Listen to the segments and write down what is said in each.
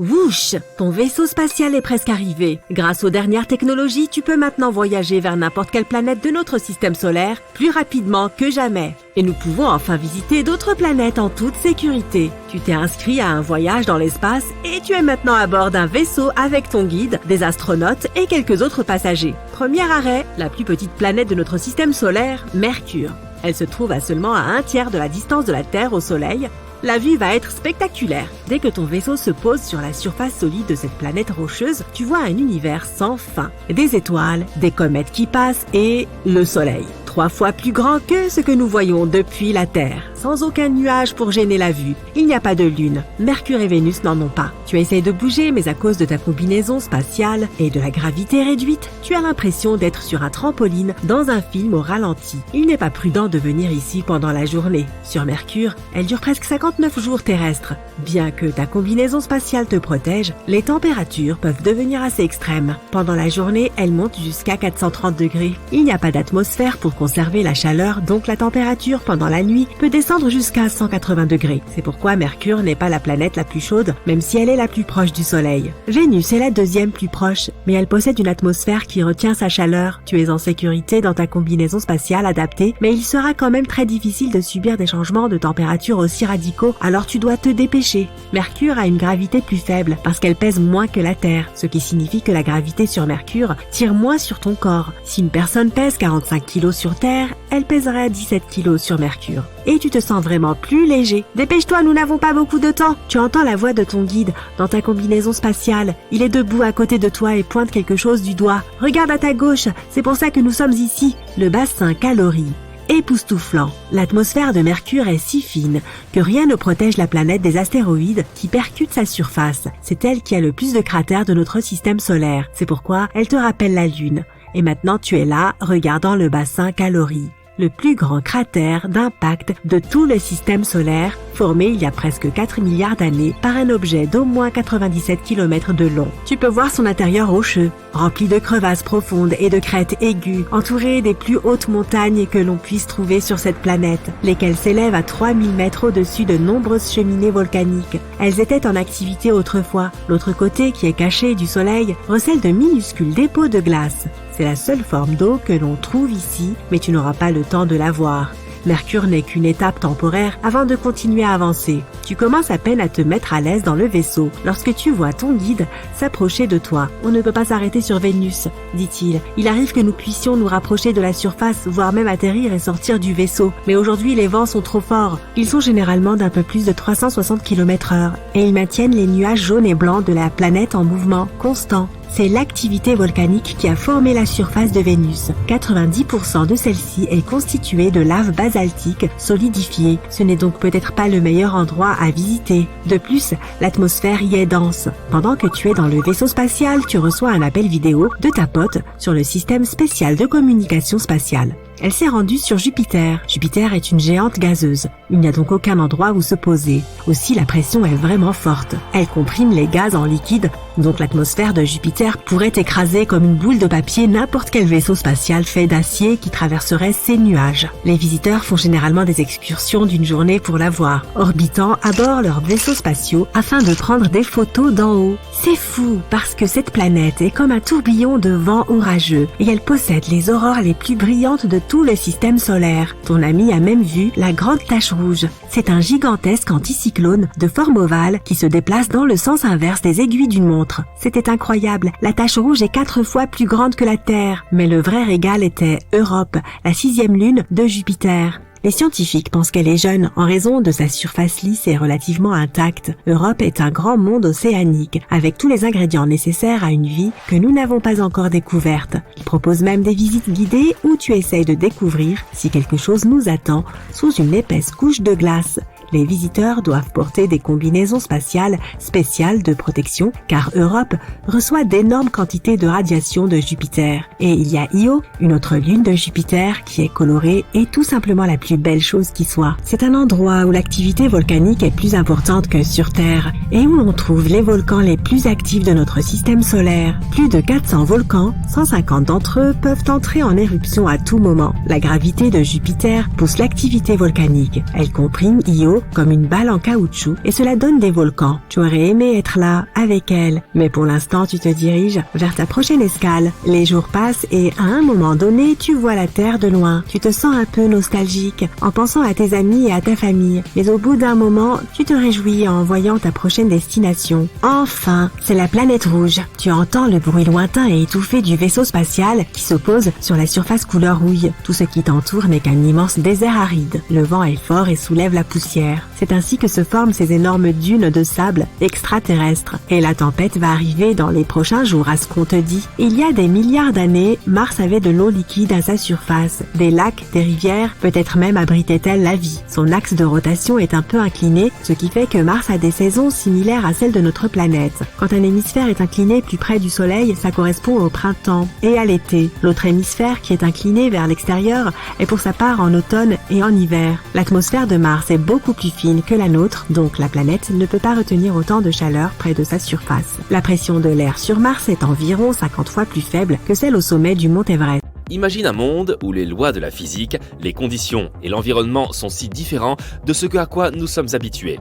Wouch! Ton vaisseau spatial est presque arrivé. Grâce aux dernières technologies, tu peux maintenant voyager vers n'importe quelle planète de notre système solaire plus rapidement que jamais. Et nous pouvons enfin visiter d'autres planètes en toute sécurité. Tu t'es inscrit à un voyage dans l'espace et tu es maintenant à bord d'un vaisseau avec ton guide, des astronautes et quelques autres passagers. Premier arrêt, la plus petite planète de notre système solaire, Mercure. Elle se trouve à seulement à 1/3 de la distance de la Terre au Soleil. La vue va être spectaculaire. Dès que ton vaisseau se pose sur la surface solide de cette planète rocheuse, tu vois un univers sans fin. Des étoiles, des comètes qui passent et le Soleil. 3 fois plus grand que ce que nous voyons depuis la Terre. Sans aucun nuage pour gêner la vue. Il n'y a pas de lune. Mercure et Vénus n'en ont pas. Tu essayes de bouger, mais à cause de ta combinaison spatiale et de la gravité réduite, tu as l'impression d'être sur un trampoline dans un film au ralenti. Il n'est pas prudent de venir ici pendant la journée. Sur Mercure, elle dure presque 59 jours terrestres. Bien que ta combinaison spatiale te protège, les températures peuvent devenir assez extrêmes. Pendant la journée, elles montent jusqu'à 430 degrés. Il n'y a pas d'atmosphère pour conserver la chaleur, donc la température pendant la nuit peut descendre jusqu'à 180 degrés. C'est pourquoi Mercure n'est pas la planète la plus chaude, même si elle est la plus proche du Soleil. Vénus est la deuxième plus proche, mais elle possède une atmosphère qui retient sa chaleur. Tu es en sécurité dans ta combinaison spatiale adaptée, mais il sera quand même très difficile de subir des changements de température aussi radicaux, alors tu dois te dépêcher. Mercure a une gravité plus faible parce qu'elle pèse moins que la Terre, ce qui signifie que la gravité sur Mercure tire moins sur ton corps. Si une personne pèse 45 kg sur Terre, elle pèserait 17 kg sur Mercure. Et tu te sens vraiment plus léger. Dépêche-toi, nous n'avons pas beaucoup de temps. Tu entends la voix de ton guide dans ta combinaison spatiale. Il est debout à côté de toi et pointe quelque chose du doigt. Regarde à ta gauche, c'est pour ça que nous sommes ici. Le bassin Caloris. Époustouflant. L'atmosphère de Mercure est si fine que rien ne protège la planète des astéroïdes qui percutent sa surface. C'est elle qui a le plus de cratères de notre système solaire. C'est pourquoi elle te rappelle la Lune. Et maintenant tu es là, regardant le bassin Caloris, le plus grand cratère d'impact de tout le système solaire, formé il y a presque 4 milliards d'années par un objet d'au moins 97 km de long. Tu peux voir son intérieur rocheux, rempli de crevasses profondes et de crêtes aiguës, entouré des plus hautes montagnes que l'on puisse trouver sur cette planète, lesquelles s'élèvent à 3000 mètres au-dessus de nombreuses cheminées volcaniques. Elles étaient en activité autrefois. L'autre côté, qui est caché du Soleil, recèle de minuscules dépôts de glace. C'est la seule forme d'eau que l'on trouve ici, mais tu n'auras pas le temps de la voir. Mercure n'est qu'une étape temporaire avant de continuer à avancer. Tu commences à peine à te mettre à l'aise dans le vaisseau lorsque tu vois ton guide s'approcher de toi. On ne peut pas s'arrêter sur Vénus, dit-il. Il arrive que nous puissions nous rapprocher de la surface, voire même atterrir et sortir du vaisseau. Mais aujourd'hui, les vents sont trop forts. Ils sont généralement d'un peu plus de 360 km/h et ils maintiennent les nuages jaunes et blancs de la planète en mouvement constant. C'est l'activité volcanique qui a formé la surface de Vénus. 90% de celle-ci est constituée de lave basaltique solidifiée. Ce n'est donc peut-être pas le meilleur endroit à visiter. De plus, l'atmosphère y est dense. Pendant que tu es dans le vaisseau spatial, tu reçois un appel vidéo de ta pote sur le système spécial de communication spatiale. Elle s'est rendue sur Jupiter. Jupiter est une géante gazeuse. Il n'y a donc aucun endroit où se poser. Aussi, la pression est vraiment forte. Elle comprime les gaz en liquide, donc l'atmosphère de Jupiter pourrait écraser comme une boule de papier n'importe quel vaisseau spatial fait d'acier qui traverserait ces nuages. Les visiteurs font généralement des excursions d'une journée pour la voir, orbitant à bord leurs vaisseaux spatiaux afin de prendre des photos d'en haut. C'est fou, parce que cette planète est comme un tourbillon de vent orageux et elle possède les aurores les plus brillantes de tout le système solaire. Ton ami a même vu la grande tache rouge. C'est un gigantesque anticyclone de forme ovale qui se déplace dans le sens inverse des aiguilles d'une montre. C'était incroyable. La tache rouge est 4 fois plus grande que la Terre. Mais le vrai régal était Europe, la 6e lune de Jupiter. Les scientifiques pensent qu'elle est jeune en raison de sa surface lisse et relativement intacte. Europe est un grand monde océanique, avec tous les ingrédients nécessaires à une vie que nous n'avons pas encore découverte. Il propose même des visites guidées où tu essayes de découvrir si quelque chose nous attend sous une épaisse couche de glace. Les visiteurs doivent porter des combinaisons spatiales spéciales de protection car Europe reçoit d'énormes quantités de radiation de Jupiter. Et il y a Io, une autre lune de Jupiter qui est colorée et tout simplement la plus belle chose qui soit. C'est un endroit où l'activité volcanique est plus importante que sur Terre et où l'on trouve les volcans les plus actifs de notre système solaire. Plus de 400 volcans, 150 d'entre eux peuvent entrer en éruption à tout moment. La gravité de Jupiter pousse l'activité volcanique. Elle comprime Io l'eau comme une balle en caoutchouc et cela donne des volcans. Tu aurais aimé être là, avec elle, mais pour l'instant tu te diriges vers ta prochaine escale. Les jours passent et à un moment donné, tu vois la Terre de loin. Tu te sens un peu nostalgique en pensant à tes amis et à ta famille, mais au bout d'un moment, tu te réjouis en voyant ta prochaine destination. Enfin, c'est la planète rouge. Tu entends le bruit lointain et étouffé du vaisseau spatial qui se pose sur la surface couleur rouille. Tout ce qui t'entoure n'est qu'un immense désert aride. Le vent est fort et soulève la poussière. C'est ainsi que se forment ces énormes dunes de sable extraterrestres. Et la tempête va arriver dans les prochains jours à ce qu'on te dit. Il y a des milliards d'années, Mars avait de l'eau liquide à sa surface. Des lacs, des rivières, peut-être même abritait-elle la vie. Son axe de rotation est un peu incliné, ce qui fait que Mars a des saisons similaires à celles de notre planète. Quand un hémisphère est incliné plus près du Soleil, ça correspond au printemps et à l'été. L'autre hémisphère qui est incliné vers l'extérieur est pour sa part en automne et en hiver. L'atmosphère de Mars est beaucoup plus fine que la nôtre, donc la planète ne peut pas retenir autant de chaleur près de sa surface. La pression de l'air sur Mars est environ 50 fois plus faible que celle au sommet du mont Everest. Imagine un monde où les lois de la physique, les conditions et l'environnement sont si différents de ce à quoi nous sommes habitués.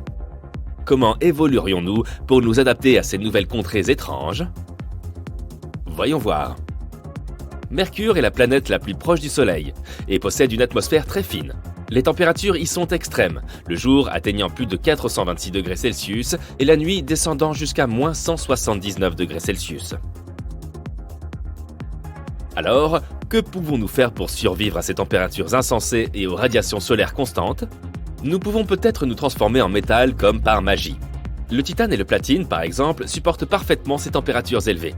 Comment évoluerions-nous pour nous adapter à ces nouvelles contrées étranges? Voyons voir. Mercure est la planète la plus proche du Soleil et possède une atmosphère très fine. Les températures y sont extrêmes, le jour atteignant plus de 426 degrés Celsius et la nuit descendant jusqu'à moins 179 degrés Celsius. Alors, que pouvons-nous faire pour survivre à ces températures insensées et aux radiations solaires constantes? Nous pouvons peut-être nous transformer en métal comme par magie. Le titane et le platine, par exemple, supportent parfaitement ces températures élevées.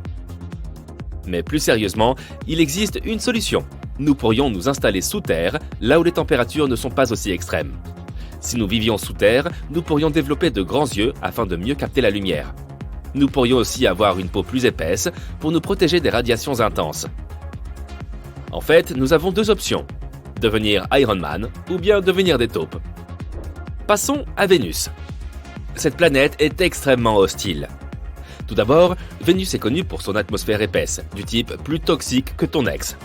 Mais plus sérieusement, il existe une solution. Nous pourrions nous installer sous terre, là où les températures ne sont pas aussi extrêmes. Si nous vivions sous terre, nous pourrions développer de grands yeux afin de mieux capter la lumière. Nous pourrions aussi avoir une peau plus épaisse pour nous protéger des radiations intenses. En fait, nous avons deux options. Devenir Iron Man ou bien devenir des taupes. Passons à Vénus. Cette planète est extrêmement hostile. Tout d'abord, Vénus est connue pour son atmosphère épaisse, du type plus toxique que ton ex.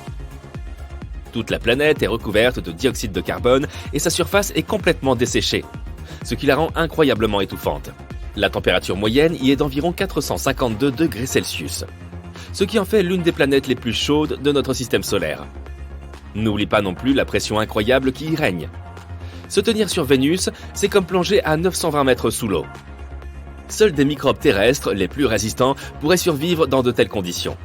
Toute la planète est recouverte de dioxyde de carbone et sa surface est complètement desséchée, ce qui la rend incroyablement étouffante. La température moyenne y est d'environ 452 degrés Celsius, ce qui en fait l'une des planètes les plus chaudes de notre système solaire. N'oublie pas non plus la pression incroyable qui y règne. Se tenir sur Vénus, c'est comme plonger à 920 mètres sous l'eau. Seuls des microbes terrestres les plus résistants pourraient survivre dans de telles conditions.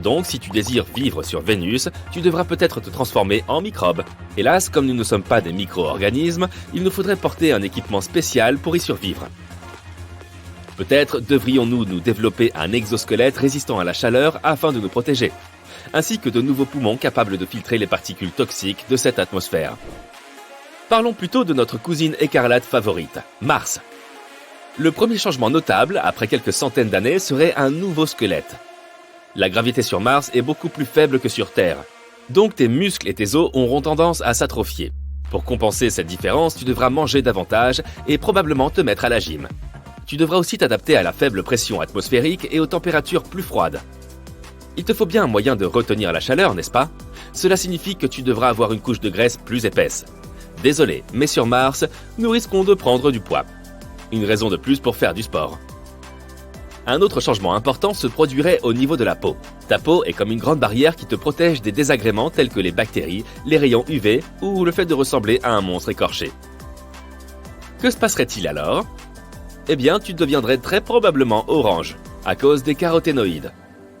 Donc, si tu désires vivre sur Vénus, tu devras peut-être te transformer en microbe. Hélas, comme nous ne sommes pas des micro-organismes, il nous faudrait porter un équipement spécial pour y survivre. Peut-être devrions-nous nous développer un exosquelette résistant à la chaleur afin de nous protéger, ainsi que de nouveaux poumons capables de filtrer les particules toxiques de cette atmosphère. Parlons plutôt de notre cousine écarlate favorite, Mars. Le premier changement notable, après quelques centaines d'années, serait un nouveau squelette. La gravité sur Mars est beaucoup plus faible que sur Terre, donc tes muscles et tes os auront tendance à s'atrophier. Pour compenser cette différence, tu devras manger davantage et probablement te mettre à la gym. Tu devras aussi t'adapter à la faible pression atmosphérique et aux températures plus froides. Il te faut bien un moyen de retenir la chaleur, n'est-ce pas? Cela signifie que tu devras avoir une couche de graisse plus épaisse. Désolé, mais sur Mars, nous risquons de prendre du poids. Une raison de plus pour faire du sport. Un autre changement important se produirait au niveau de la peau. Ta peau est comme une grande barrière qui te protège des désagréments tels que les bactéries, les rayons UV ou le fait de ressembler à un monstre écorché. Que se passerait-il alors? Eh bien, tu deviendrais très probablement orange, à cause des caroténoïdes.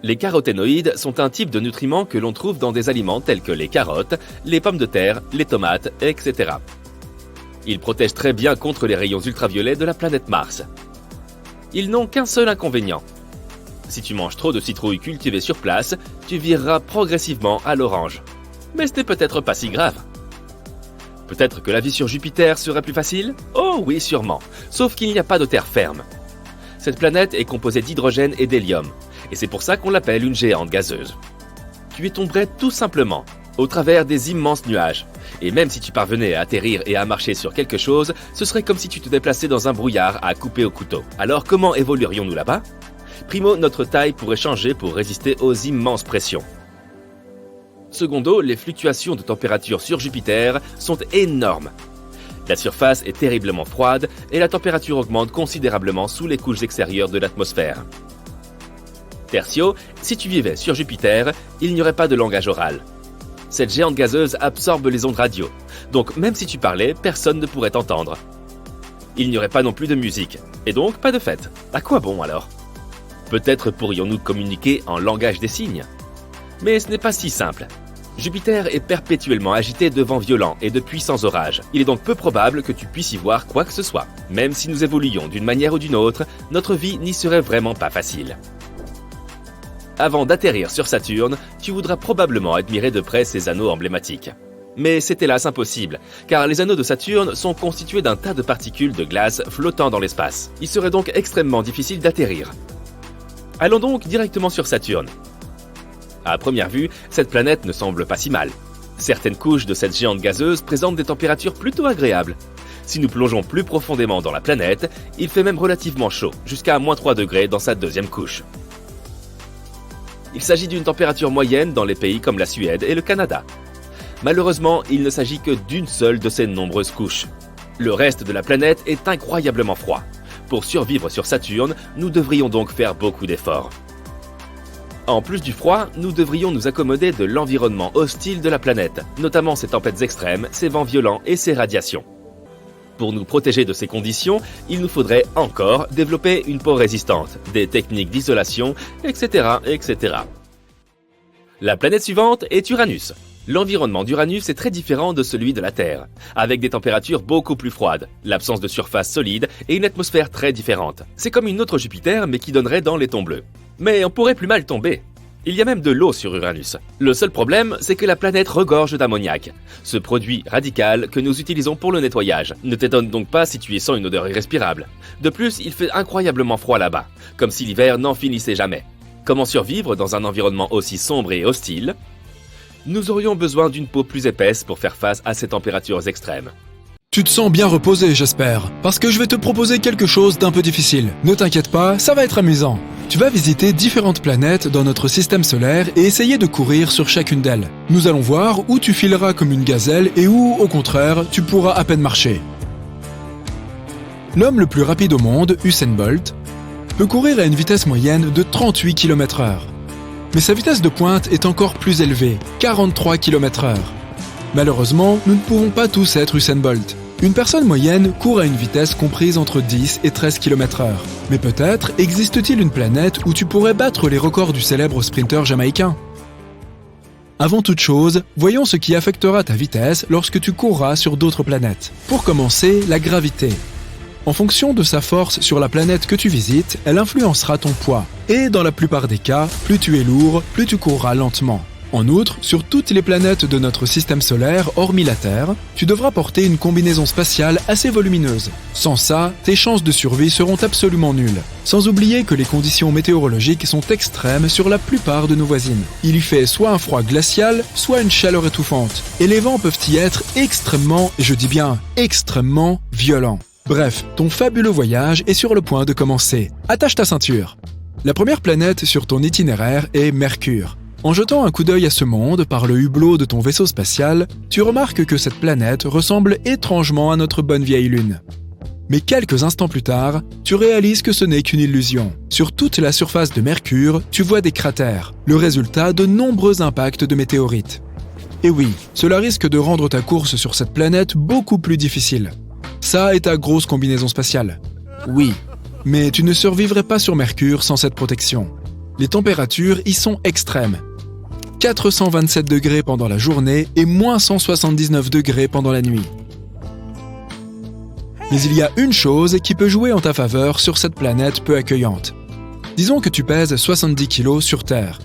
Les caroténoïdes sont un type de nutriments que l'on trouve dans des aliments tels que les carottes, les pommes de terre, les tomates, etc. Ils protègent très bien contre les rayons ultraviolets de la planète Mars. Ils n'ont qu'un seul inconvénient. Si tu manges trop de citrouilles cultivées sur place, tu vireras progressivement à l'orange. Mais ce n'est peut-être pas si grave. Peut-être que la vie sur Jupiter serait plus facile? Oh oui, sûrement. Sauf qu'il n'y a pas de terre ferme. Cette planète est composée d'hydrogène et d'hélium, et c'est pour ça qu'on l'appelle une géante gazeuse. Tu y tomberais tout simplement, au travers des immenses nuages. Et même si tu parvenais à atterrir et à marcher sur quelque chose, ce serait comme si tu te déplaçais dans un brouillard à couper au couteau. Alors comment évoluerions-nous là-bas? Primo, notre taille pourrait changer pour résister aux immenses pressions. Secondo, les fluctuations de température sur Jupiter sont énormes. La surface est terriblement froide et la température augmente considérablement sous les couches extérieures de l'atmosphère. Tertio, si tu vivais sur Jupiter, il n'y aurait pas de langage oral. Cette géante gazeuse absorbe les ondes radio, donc même si tu parlais, personne ne pourrait t'entendre. Il n'y aurait pas non plus de musique, et donc pas de fête. À quoi bon alors ? Peut-être pourrions-nous communiquer en langage des signes ? Mais ce n'est pas si simple. Jupiter est perpétuellement agité de vents violents et de puissants orages. Il est donc peu probable que tu puisses y voir quoi que ce soit. Même si nous évoluions d'une manière ou d'une autre, notre vie n'y serait vraiment pas facile. Avant d'atterrir sur Saturne, tu voudras probablement admirer de près ses anneaux emblématiques. Mais c'est hélas impossible, car les anneaux de Saturne sont constitués d'un tas de particules de glace flottant dans l'espace. Il serait donc extrêmement difficile d'atterrir. Allons donc directement sur Saturne. À première vue, cette planète ne semble pas si mal. Certaines couches de cette géante gazeuse présentent des températures plutôt agréables. Si nous plongeons plus profondément dans la planète, il fait même relativement chaud, jusqu'à -3 degrés dans sa deuxième couche. Il s'agit d'une température moyenne dans les pays comme la Suède et le Canada. Malheureusement, il ne s'agit que d'une seule de ces nombreuses couches. Le reste de la planète est incroyablement froid. Pour survivre sur Saturne, nous devrions donc faire beaucoup d'efforts. En plus du froid, nous devrions nous accommoder de l'environnement hostile de la planète, notamment ses tempêtes extrêmes, ses vents violents et ses radiations. Pour nous protéger de ces conditions, il nous faudrait encore développer une peau résistante, des techniques d'isolation, etc., etc. La planète suivante est Uranus. L'environnement d'Uranus est très différent de celui de la Terre, avec des températures beaucoup plus froides, l'absence de surface solide et une atmosphère très différente. C'est comme une autre Jupiter, mais qui donnerait dans les tons bleus. Mais on pourrait plus mal tomber. Il y a même de l'eau sur Uranus. Le seul problème, c'est que la planète regorge d'ammoniac, ce produit radical que nous utilisons pour le nettoyage. Ne t'étonne donc pas si tu y sens une odeur irrespirable. De plus, il fait incroyablement froid là-bas, comme si l'hiver n'en finissait jamais. Comment survivre dans un environnement aussi sombre et hostile ? Nous aurions besoin d'une peau plus épaisse pour faire face à ces températures extrêmes. Tu te sens bien reposé, j'espère, parce que je vais te proposer quelque chose d'un peu difficile. Ne t'inquiète pas, ça va être amusant. Tu vas visiter différentes planètes dans notre système solaire et essayer de courir sur chacune d'elles. Nous allons voir où tu fileras comme une gazelle et où, au contraire, tu pourras à peine marcher. L'homme le plus rapide au monde, Usain Bolt, peut courir à une vitesse moyenne de 38 km/h. Mais sa vitesse de pointe est encore plus élevée, 43 km/h. Malheureusement, nous ne pouvons pas tous être Usain Bolt. Une personne moyenne court à une vitesse comprise entre 10 et 13 km/h. Mais peut-être existe-t-il une planète où tu pourrais battre les records du célèbre sprinter jamaïcain. Avant toute chose, voyons ce qui affectera ta vitesse lorsque tu courras sur d'autres planètes. Pour commencer, la gravité. En fonction de sa force sur la planète que tu visites, elle influencera ton poids. Et dans la plupart des cas, plus tu es lourd, plus tu courras lentement. En outre, sur toutes les planètes de notre système solaire, hormis la Terre, tu devras porter une combinaison spatiale assez volumineuse. Sans ça, tes chances de survie seront absolument nulles. Sans oublier que les conditions météorologiques sont extrêmes sur la plupart de nos voisines. Il y fait soit un froid glacial, soit une chaleur étouffante. Et les vents peuvent y être extrêmement, et je dis bien extrêmement, violents. Bref, ton fabuleux voyage est sur le point de commencer. Attache ta ceinture. La première planète sur ton itinéraire est Mercure. En jetant un coup d'œil à ce monde par le hublot de ton vaisseau spatial, tu remarques que cette planète ressemble étrangement à notre bonne vieille Lune. Mais quelques instants plus tard, tu réalises que ce n'est qu'une illusion. Sur toute la surface de Mercure, tu vois des cratères, le résultat de nombreux impacts de météorites. Et oui, cela risque de rendre ta course sur cette planète beaucoup plus difficile. Ça est ta grosse combinaison spatiale. Oui, mais tu ne survivrais pas sur Mercure sans cette protection. Les températures y sont extrêmes. 427 degrés pendant la journée et moins 179 degrés pendant la nuit. Mais il y a une chose qui peut jouer en ta faveur sur cette planète peu accueillante. Disons que tu pèses 70 kg sur Terre.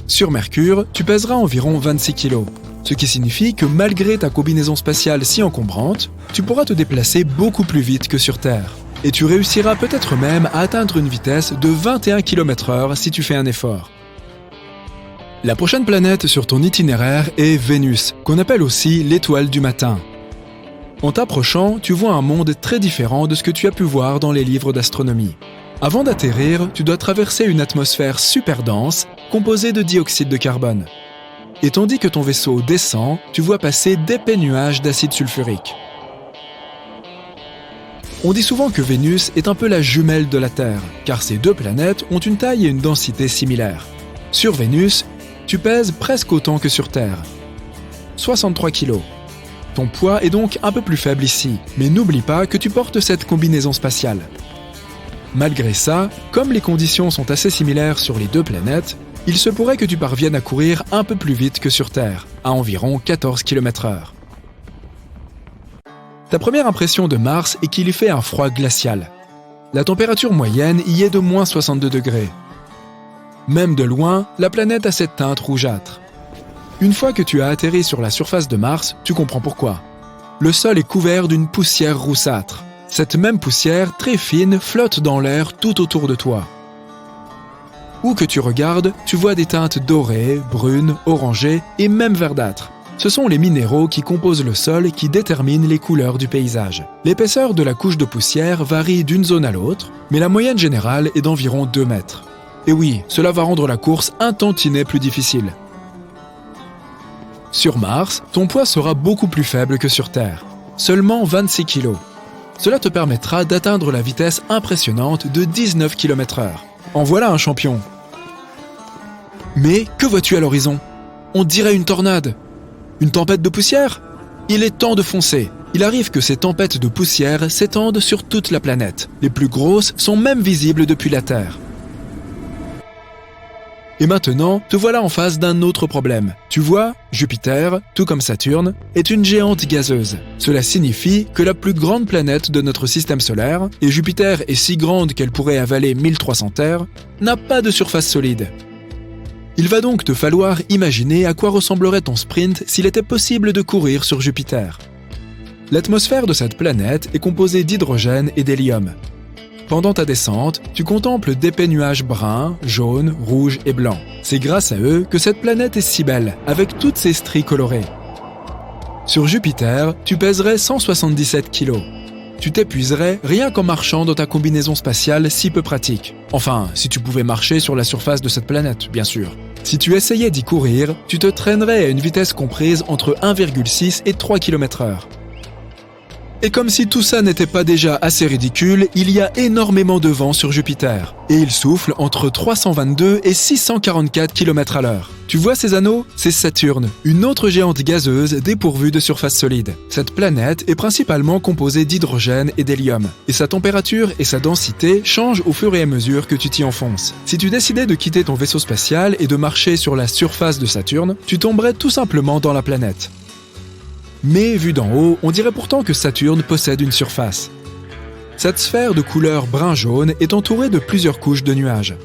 Sur Mercure, tu pèseras environ 26 kg, ce qui signifie que malgré ta combinaison spatiale si encombrante, tu pourras te déplacer beaucoup plus vite que sur Terre. Et tu réussiras peut-être même à atteindre une vitesse de 21 km/h si tu fais un effort. La prochaine planète sur ton itinéraire est Vénus, qu'on appelle aussi l'étoile du matin. En t'approchant, tu vois un monde très différent de ce que tu as pu voir dans les livres d'astronomie. Avant d'atterrir, tu dois traverser une atmosphère super dense, composée de dioxyde de carbone. Et tandis que ton vaisseau descend, tu vois passer d'épais nuages d'acide sulfurique. On dit souvent que Vénus est un peu la jumelle de la Terre, car ces deux planètes ont une taille et une densité similaires. Sur Vénus, tu pèses presque autant que sur Terre. 63 kg. Ton poids est donc un peu plus faible ici, mais n'oublie pas que tu portes cette combinaison spatiale. Malgré ça, comme les conditions sont assez similaires sur les deux planètes, il se pourrait que tu parviennes à courir un peu plus vite que sur Terre, à environ 14 km/h. Ta première impression de Mars est qu'il y fait un froid glacial. La température moyenne y est de moins 62 degrés. Même de loin, la planète a cette teinte rougeâtre. Une fois que tu as atterri sur la surface de Mars, tu comprends pourquoi. Le sol est couvert d'une poussière roussâtre. Cette même poussière, très fine, flotte dans l'air tout autour de toi. Où que tu regardes, tu vois des teintes dorées, brunes, orangées et même verdâtres. Ce sont les minéraux qui composent le sol qui déterminent les couleurs du paysage. L'épaisseur de la couche de poussière varie d'une zone à l'autre, mais la moyenne générale est d'environ 2 mètres. Et oui, cela va rendre la course un tantinet plus difficile. Sur Mars, ton poids sera beaucoup plus faible que sur Terre, seulement 26 kg. Cela te permettra d'atteindre la vitesse impressionnante de 19 km/h. En voilà un champion. Mais que vois-tu à l'horizon? On dirait une tornade. Une tempête de poussière? Il est temps de foncer. Il arrive que ces tempêtes de poussière s'étendent sur toute la planète. Les plus grosses sont même visibles depuis la Terre. Et maintenant, te voilà en face d'un autre problème. Tu vois, Jupiter, tout comme Saturne, est une géante gazeuse. Cela signifie que la plus grande planète de notre système solaire, et Jupiter est si grande qu'elle pourrait avaler 1300 Terres, n'a pas de surface solide. Il va donc te falloir imaginer à quoi ressemblerait ton sprint s'il était possible de courir sur Jupiter. L'atmosphère de cette planète est composée d'hydrogène et d'hélium. Pendant ta descente, tu contemples d'épais nuages bruns, jaunes, rouges et blancs. C'est grâce à eux que cette planète est si belle, avec toutes ses stries colorées. Sur Jupiter, tu pèserais 177 kg. Tu t'épuiserais rien qu'en marchant dans ta combinaison spatiale si peu pratique. Enfin, si tu pouvais marcher sur la surface de cette planète, bien sûr. Si tu essayais d'y courir, tu te traînerais à une vitesse comprise entre 1,6 et 3 km/h. Et comme si tout ça n'était pas déjà assez ridicule, il y a énormément de vent sur Jupiter. Et il souffle entre 322 et 644 km/h. Tu vois ces anneaux? C'est Saturne, une autre géante gazeuse dépourvue de surface solide. Cette planète est principalement composée d'hydrogène et d'hélium. Et sa température et sa densité changent au fur et à mesure que tu t'y enfonces. Si tu décidais de quitter ton vaisseau spatial et de marcher sur la surface de Saturne, tu tomberais tout simplement dans la planète. Mais vu d'en haut, on dirait pourtant que Saturne possède une surface. Cette sphère de couleur brun-jaune est entourée de plusieurs couches de nuages.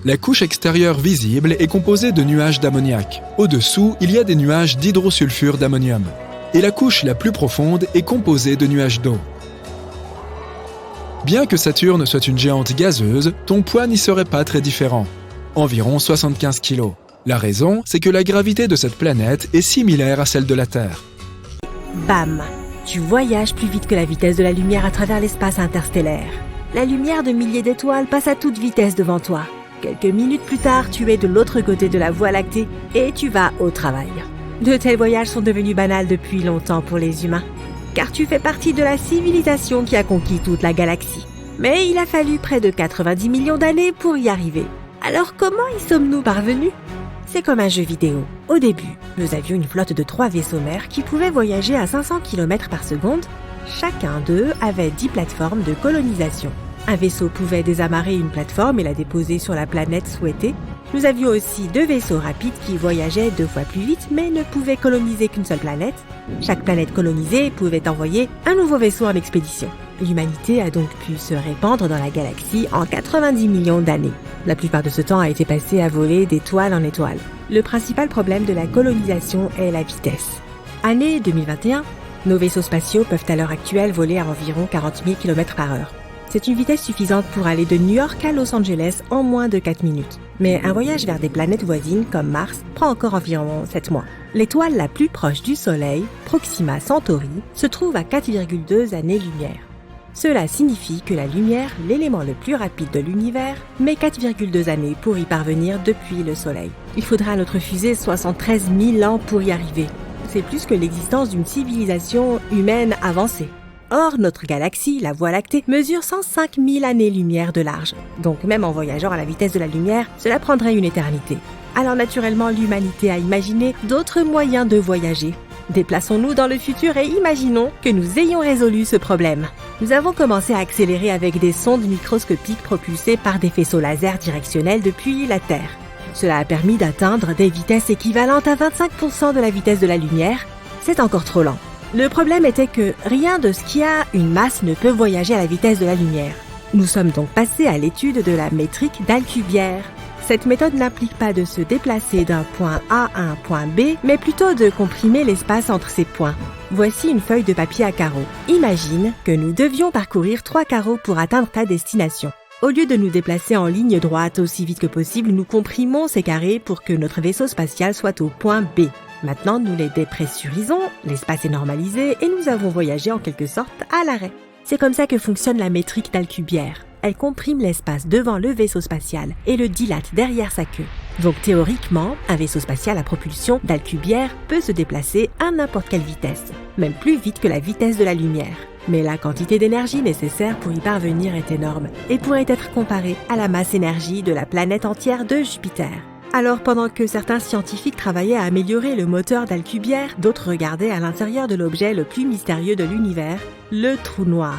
La couche extérieure visible est composée de nuages d'ammoniac. Au-dessous, il y a des nuages d'hydrosulfure d'ammonium. Et la couche la plus profonde est composée de nuages d'eau. Bien que Saturne soit une géante gazeuse, ton poids n'y serait pas très différent. Environ 75 kg. La raison, c'est que la gravité de cette planète est similaire à celle de la Terre. Bam! Tu voyages plus vite que la vitesse de la lumière à travers l'espace interstellaire. La lumière de milliers d'étoiles passe à toute vitesse devant toi. Quelques minutes plus tard, tu es de l'autre côté de la Voie lactée et tu vas au travail. De tels voyages sont devenus banals depuis longtemps pour les humains, car tu fais partie de la civilisation qui a conquis toute la galaxie. Mais il a fallu près de 90 millions d'années pour y arriver. Alors comment y sommes-nous parvenus? C'est comme un jeu vidéo. Au début, nous avions une flotte de 3 vaisseaux mères qui pouvaient voyager à 500 km par seconde. Chacun d'eux avait 10 plateformes de colonisation. Un vaisseau pouvait désamarrer une plateforme et la déposer sur la planète souhaitée. Nous avions aussi 2 vaisseaux rapides qui voyageaient 2 fois plus vite mais ne pouvaient coloniser qu'une seule planète. Chaque planète colonisée pouvait envoyer un nouveau vaisseau en expédition. L'humanité a donc pu se répandre dans la galaxie en 90 millions d'années. La plupart de ce temps a été passé à voler d'étoile en étoile. Le principal problème de la colonisation est la vitesse. Année 2021, nos vaisseaux spatiaux peuvent à l'heure actuelle voler à environ 40 000 km/h. C'est une vitesse suffisante pour aller de New York à Los Angeles en moins de 4 minutes. Mais un voyage vers des planètes voisines comme Mars prend encore environ 7 mois. L'étoile la plus proche du Soleil, Proxima Centauri, se trouve à 4,2 années-lumière. Cela signifie que la lumière, l'élément le plus rapide de l'univers, met 4,2 années pour y parvenir depuis le Soleil. Il faudra à notre fusée 73 000 ans pour y arriver. C'est plus que l'existence d'une civilisation humaine avancée. Or, notre galaxie, la Voie lactée, mesure 105 000 années-lumière de large. Donc même en voyageant à la vitesse de la lumière, cela prendrait une éternité. Alors naturellement, l'humanité a imaginé d'autres moyens de voyager. Déplaçons-nous dans le futur et imaginons que nous ayons résolu ce problème. Nous avons commencé à accélérer avec des sondes microscopiques propulsées par des faisceaux laser directionnels depuis la Terre. Cela a permis d'atteindre des vitesses équivalentes à 25% de la vitesse de la lumière. C'est encore trop lent. Le problème était que rien de ce qui a une masse ne peut voyager à la vitesse de la lumière. Nous sommes donc passés à l'étude de la métrique d'Alcubierre. Cette méthode n'implique pas de se déplacer d'un point A à un point B, mais plutôt de comprimer l'espace entre ces points. Voici une feuille de papier à carreaux. Imagine que nous devions parcourir 3 carreaux pour atteindre ta destination. Au lieu de nous déplacer en ligne droite aussi vite que possible, nous comprimons ces carrés pour que notre vaisseau spatial soit au point B. Maintenant, nous les dépressurisons, l'espace est normalisé et nous avons voyagé en quelque sorte à l'arrêt. C'est comme ça que fonctionne la métrique d'Alcubierre. Elle comprime l'espace devant le vaisseau spatial et le dilate derrière sa queue. Donc théoriquement, un vaisseau spatial à propulsion d'Alcubierre peut se déplacer à n'importe quelle vitesse, même plus vite que la vitesse de la lumière. Mais la quantité d'énergie nécessaire pour y parvenir est énorme et pourrait être comparée à la masse énergie de la planète entière de Jupiter. Alors pendant que certains scientifiques travaillaient à améliorer le moteur d'Alcubierre, d'autres regardaient à l'intérieur de l'objet le plus mystérieux de l'univers, le trou noir.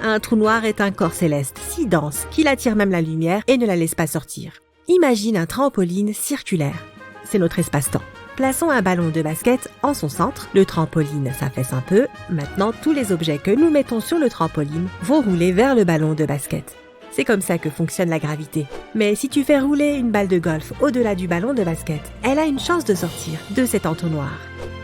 Un trou noir est un corps céleste si dense qu'il attire même la lumière et ne la laisse pas sortir. Imagine un trampoline circulaire. C'est notre espace-temps. Plaçons un ballon de basket en son centre. Le trampoline s'affaisse un peu. Maintenant, tous les objets que nous mettons sur le trampoline vont rouler vers le ballon de basket. C'est comme ça que fonctionne la gravité. Mais si tu fais rouler une balle de golf au-delà du ballon de basket, elle a une chance de sortir de cet entonnoir.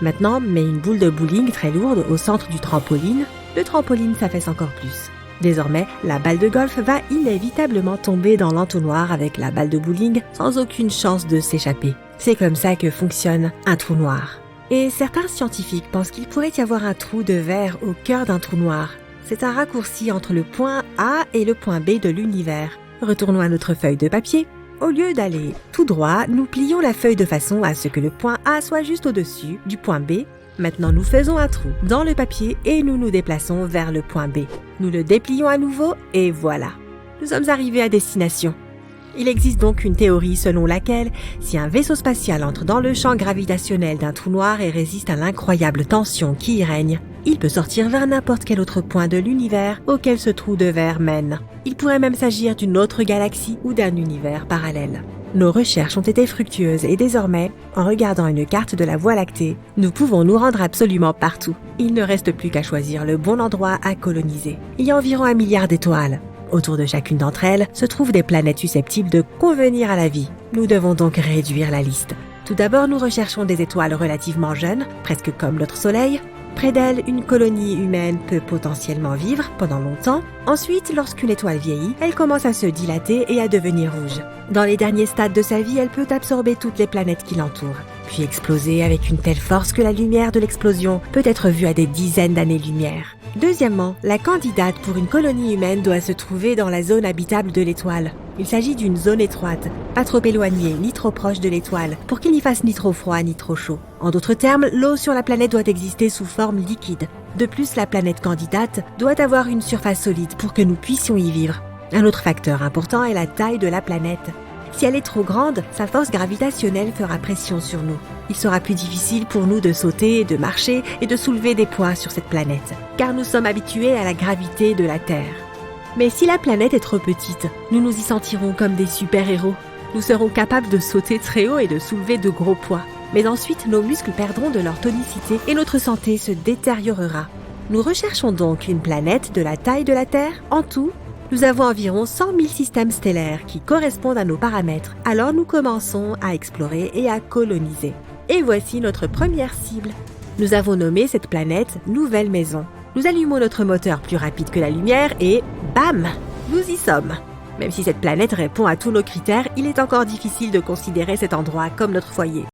Maintenant, mets une boule de bowling très lourde au centre du trampoline. Le trampoline s'affaisse encore plus. Désormais, la balle de golf va inévitablement tomber dans l'entonnoir avec la balle de bowling sans aucune chance de s'échapper. C'est comme ça que fonctionne un trou noir. Et certains scientifiques pensent qu'il pourrait y avoir un trou de verre au cœur d'un trou noir. C'est un raccourci entre le point A et le point B de l'univers. Retournons à notre feuille de papier. Au lieu d'aller tout droit, nous plions la feuille de façon à ce que le point A soit juste au-dessus du point B. Maintenant, nous faisons un trou dans le papier et nous nous déplaçons vers le point B. Nous le déplions à nouveau et voilà. Nous sommes arrivés à destination. Il existe donc une théorie selon laquelle, si un vaisseau spatial entre dans le champ gravitationnel d'un trou noir et résiste à l'incroyable tension qui y règne, il peut sortir vers n'importe quel autre point de l'univers auquel ce trou de verre mène. Il pourrait même s'agir d'une autre galaxie ou d'un univers parallèle. Nos recherches ont été fructueuses et désormais, en regardant une carte de la Voie lactée, nous pouvons nous rendre absolument partout. Il ne reste plus qu'à choisir le bon endroit à coloniser. Il y a environ 1 milliard d'étoiles. Autour de chacune d'entre elles se trouvent des planètes susceptibles de convenir à la vie. Nous devons donc réduire la liste. Tout d'abord, nous recherchons des étoiles relativement jeunes, presque comme notre Soleil. Près d'elle, une colonie humaine peut potentiellement vivre pendant longtemps. Ensuite, lorsqu'une étoile vieillit, elle commence à se dilater et à devenir rouge. Dans les derniers stades de sa vie, elle peut absorber toutes les planètes qui l'entourent, puis exploser avec une telle force que la lumière de l'explosion peut être vue à des dizaines d'années-lumière. Deuxièmement, la candidate pour une colonie humaine doit se trouver dans la zone habitable de l'étoile. Il s'agit d'une zone étroite, pas trop éloignée ni trop proche de l'étoile, pour qu'il n'y fasse ni trop froid ni trop chaud. En d'autres termes, l'eau sur la planète doit exister sous forme liquide. De plus, la planète candidate doit avoir une surface solide pour que nous puissions y vivre. Un autre facteur important est la taille de la planète. Si elle est trop grande, sa force gravitationnelle fera pression sur nous. Il sera plus difficile pour nous de sauter, de marcher et de soulever des poids sur cette planète, car nous sommes habitués à la gravité de la Terre. Mais si la planète est trop petite, nous nous y sentirons comme des super-héros. Nous serons capables de sauter très haut et de soulever de gros poids. Mais ensuite, nos muscles perdront de leur tonicité et notre santé se détériorera. Nous recherchons donc une planète de la taille de la Terre. En tout, nous avons environ 100 000 systèmes stellaires qui correspondent à nos paramètres. Alors nous commençons à explorer et à coloniser. Et voici notre première cible. Nous avons nommé cette planète Nouvelle Maison. Nous allumons notre moteur plus rapide que la lumière et bam, nous y sommes. Même si cette planète répond à tous nos critères, il est encore difficile de considérer cet endroit comme notre foyer.